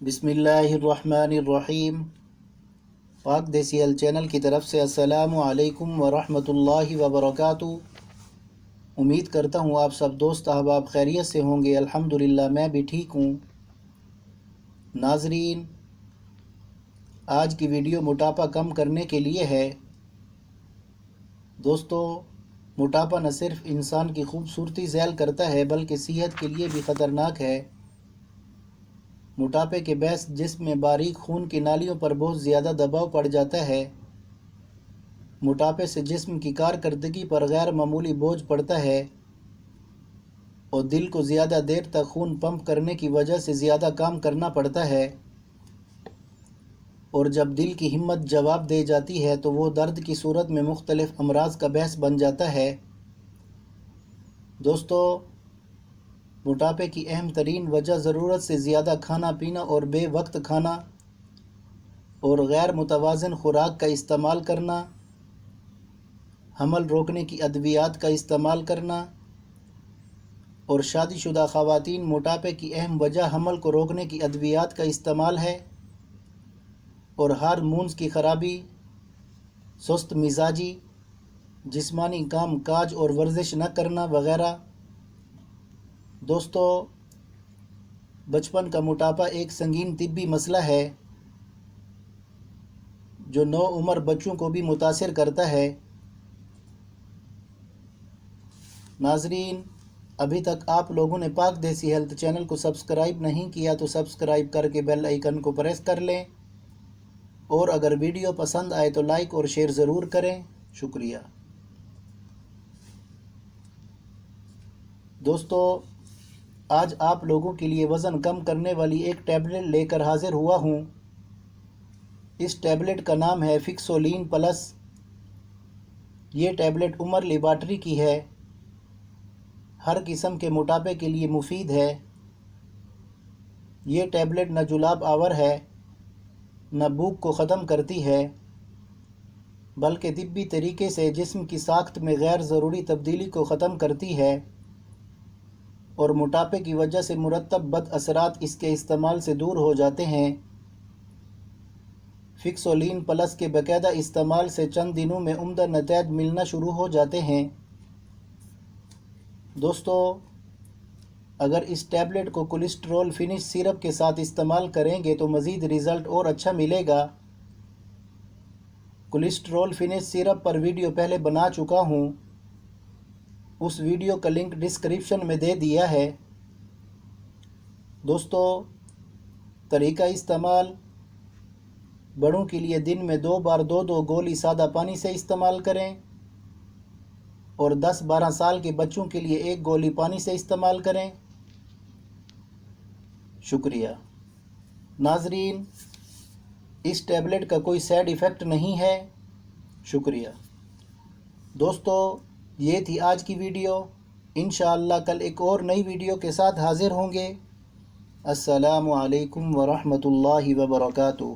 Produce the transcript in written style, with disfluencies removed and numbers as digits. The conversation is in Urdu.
بسم اللہ الرحمن الرحیم۔ پاک دیسی ہیلتھ چینل کی طرف سے السلام علیکم ورحمۃ اللہ وبرکاتہ۔ امید کرتا ہوں آپ سب دوست احباب خیریت سے ہوں گے۔ الحمدللہ میں بھی ٹھیک ہوں۔ ناظرین، آج کی ویڈیو موٹاپا کم کرنے کے لیے ہے۔ دوستو، موٹاپا نہ صرف انسان کی خوبصورتی ذیل کرتا ہے بلکہ صحت کے لیے بھی خطرناک ہے۔ موٹاپے کے باعث جسم میں باریک خون کی نالیوں پر بہت زیادہ دباؤ پڑ جاتا ہے۔ موٹاپے سے جسم کی کارکردگی پر غیر معمولی بوجھ پڑتا ہے اور دل کو زیادہ دیر تک خون پمپ کرنے کی وجہ سے زیادہ کام کرنا پڑتا ہے، اور جب دل کی ہمت جواب دے جاتی ہے تو وہ درد کی صورت میں مختلف امراض کا باعث بن جاتا ہے۔ دوستو، موٹاپے کی اہم ترین وجہ ضرورت سے زیادہ کھانا پینا اور بے وقت کھانا اور غیر متوازن خوراک کا استعمال کرنا، حمل روکنے کی ادویات کا استعمال کرنا، اور شادی شدہ خواتین موٹاپے کی اہم وجہ حمل کو روکنے کی ادویات کا استعمال ہے، اور ہارمونز کی خرابی، سست مزاجی، جسمانی کام کاج اور ورزش نہ کرنا وغیرہ۔ دوستو، بچپن کا موٹاپا ایک سنگین طبی مسئلہ ہے جو نوعمر بچوں کو بھی متاثر کرتا ہے۔ ناظرین، ابھی تک آپ لوگوں نے پاک دیسی ہیلتھ چینل کو سبسکرائب نہیں کیا تو سبسکرائب کر کے بیل آئیکن کو پریس کر لیں، اور اگر ویڈیو پسند آئے تو لائک اور شیئر ضرور کریں۔ شکریہ۔ دوستو، آج آپ لوگوں کے لیے وزن کم کرنے والی ایک ٹیبلٹ لے کر حاضر ہوا ہوں۔ اس ٹیبلٹ کا نام ہے فکسولین پلس۔ یہ ٹیبلٹ عمر لیبارٹری کی ہے۔ ہر قسم کے موٹاپے کے لیے مفید ہے۔ یہ ٹیبلٹ نہ جلاب آور ہے، نہ بھوک کو ختم کرتی ہے، بلکہ طبی طریقے سے جسم کی ساخت میں غیر ضروری تبدیلی کو ختم کرتی ہے، اور موٹاپے کی وجہ سے مرتب بد اثرات اس کے استعمال سے دور ہو جاتے ہیں۔ فکسولین پلس کے باقاعدہ استعمال سے چند دنوں میں عمدہ نتائج ملنا شروع ہو جاتے ہیں۔ دوستو، اگر اس ٹیبلٹ کو کولیسٹرول فنش سیرپ کے ساتھ استعمال کریں گے تو مزید رزلٹ اور اچھا ملے گا۔ کولیسٹرول فنش سیرپ پر ویڈیو پہلے بنا چکا ہوں، اس ویڈیو کا لنک ڈسکرپشن میں دے دیا ہے۔ دوستو، طریقہ استعمال: بڑوں کے لیے دن میں 2 بار 2 گولی سادہ پانی سے استعمال کریں، اور 10-12 سال کے بچوں کے لیے 1 گولی پانی سے استعمال کریں۔ شکریہ۔ ناظرین، اس ٹیبلٹ کا کوئی سائیڈ ایفیکٹ نہیں ہے۔ شکریہ۔ دوستو، یہ تھی آج کی ویڈیو۔ انشاءاللہ کل ایک اور نئی ویڈیو کے ساتھ حاضر ہوں گے۔ السلام علیکم ورحمۃ اللہ وبرکاتہ۔